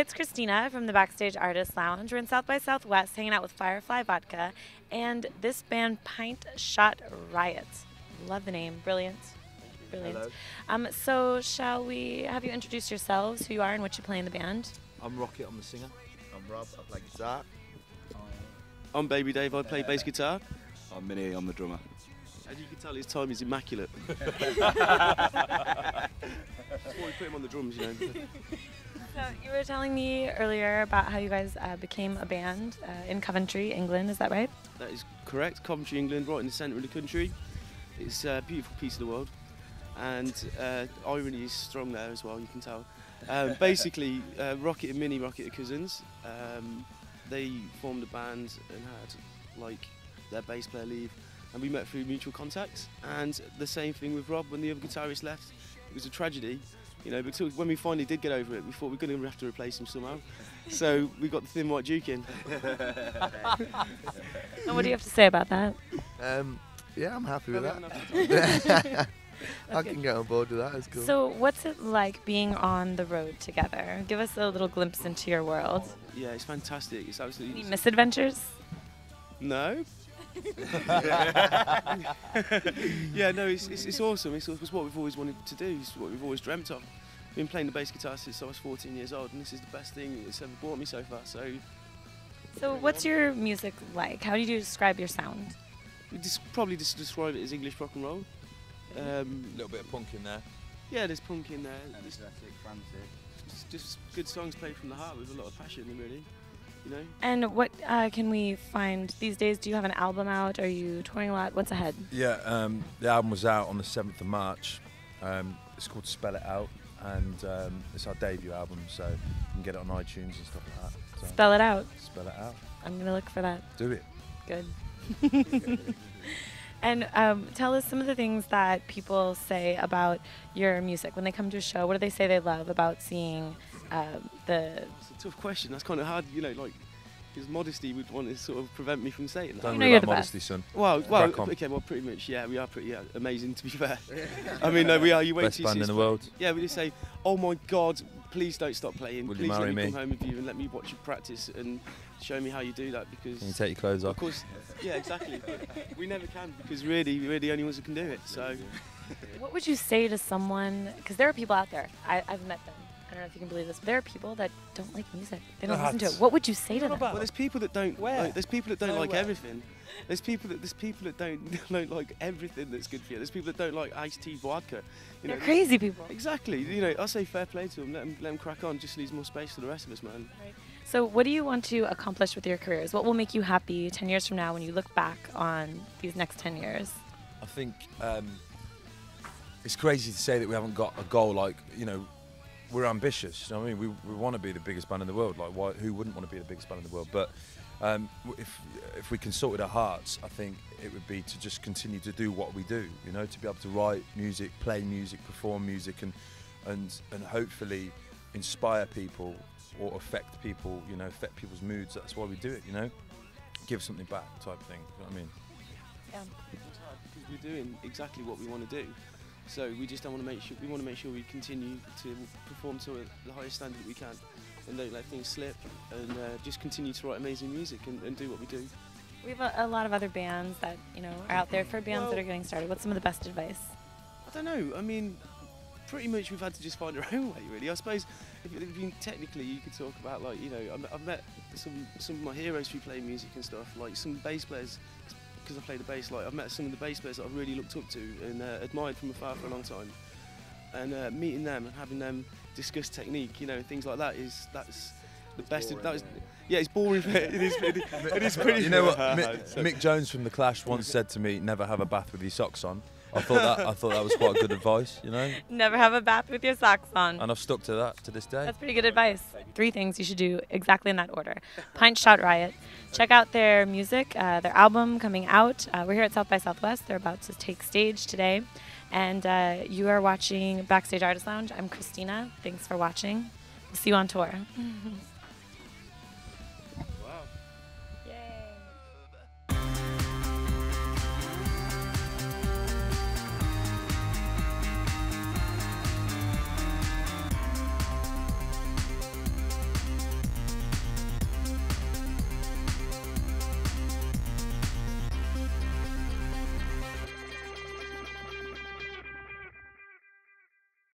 it's Christina from the Backstage Artist Lounge. We're in South by Southwest hanging out with Firefly Vodka and this band Pint Riot. Love the name. Brilliant. Brilliant. Hello. So shall we have you introduce yourselves, who you are and what you play in the band? I'm Rocket, I'm the singer. I'm Rob, I play guitar. I'm Baby Dave, I play bass guitar. I'm Minnie, I'm the drummer. As you can tell, his time is immaculate. That's why we put him on the drums, you know. So you were telling me earlier about how you guys became a band in Coventry, England, is that right? That is correct, Coventry, England, right in the centre of the country. It's a beautiful piece of the world. And irony is strong there as well, you can tell. Basically, Rocket and Minnie Rocket are cousins. They formed a band and had like their bass player leave, and we met through mutual contacts. And the same thing with Rob when the other guitarist left. It was a tragedy, you know, but when we finally did get over it, we thought we were going to have to replace him somehow. So we got the Thin White Duke in. And what do you have to say about that? Yeah, I'm happy with that. I can get on board with that, it's cool. So what's it like being on the road together? Give us a little glimpse into your world. Yeah, it's fantastic. It's absolutely... Any misadventures? No. Yeah, no, it's awesome. It's what we've always wanted to do. It's what we've always dreamt of. I've been playing the bass guitar since I was 14 years old, and this is the best thing it's ever brought me so far. So What's your music like? How do you describe your sound? we probably just describe it as English rock and roll. A little bit of punk in there. Yeah, there's punk in there. Energetic, frantic. Just good songs played from the heart with a lot of passion, really. You know. And what can we find these days? Do you have an album out? Are you touring a lot? What's ahead? Yeah, the album was out on the 7th of March. It's called Spell It Out, and it's our debut album, so you can get it on iTunes and stuff like that. So Spell it out. Spell it out. I'm going to look for that. Do it. Good. And tell us some of the things that people say about your music. When they come to a show, what do they say they love about seeing the... It's a tough question. That's kind of hard, you know, like, because modesty would want to sort of prevent me from saying that. Don't You know worry you're about the modesty, son. Well, Crack on. okay, well, pretty much, yeah, we are pretty amazing, to be fair. I mean, no, we are. You wait Best till you see band in us the play. world. Yeah, we just say, oh my God, please don't stop playing. Will you Please let marry me me? come home with you and let me watch you practice and show me how you do that, because... Can you take your clothes Of off? course, yeah, exactly. But we never can, because really, we're the only ones who can do it, so... What would you say to someone, because there are people out there, I've met them, I don't know if you can believe this, but there are people that don't like music. They don't listen to it. What would you say to them? Well, there's people that don't. Like, there's people that don't like Nowhere. everything. There's people that don't like everything that's good for you. There's people that don't like iced tea vodka. You They're know. crazy people. Exactly. You know, I say fair play to them. Let them crack on. Just leaves more space for the rest of us, man. Right. So what do you want to accomplish with your careers? What will make you happy 10 years from now when you look back on these next 10 years? I think it's crazy to say that we haven't got a goal. Like, you know, we're ambitious. You know what I mean? We want to be the biggest band in the world. Like, who wouldn't want to be the biggest band in the world? But if we consulted our hearts, I think it would be to just continue to do what we do. You know, to be able to write music, play music, perform music, and hopefully inspire people or affect people. You know, affect people's moods. That's why we do it. You know, give something back, type thing. You know what I mean? Yeah. It's hard because we're doing exactly what we want to do. So we just don't want to make sure. We want to make sure we continue to perform to the highest standard that we can, and don't let things slip, and just continue to write amazing music and do what we do. We have a lot of other bands that, you know, are out there for bands that are getting started. What's some of the best advice? I don't know. I mean, pretty much we've had to just find our own way, really. I suppose, technically, you could talk about, like, you know, I've met some of my heroes who play music and stuff, like some bass players, because I play the bass. Like, I've met some of the bass players that I've really looked up to and admired from afar for a long time. And meeting them and having them discuss technique, you know, things like that that's the best. Yeah, it's boring. It is pretty. You know what? Mick Jones from The Clash once said to me, "Never have a bath with your socks on." I thought that was quite good advice, you know. Never have a bath with your socks on. And I've stuck to that to this day. That's pretty good advice. 3 things you should do exactly in that order. Pint Riot. Check out their music, their album coming out. We're here at South by Southwest. They're about to take stage today. And you are watching Backstage Artist Lounge. I'm Christina. Thanks for watching. We'll see you on tour. Wow. Yay.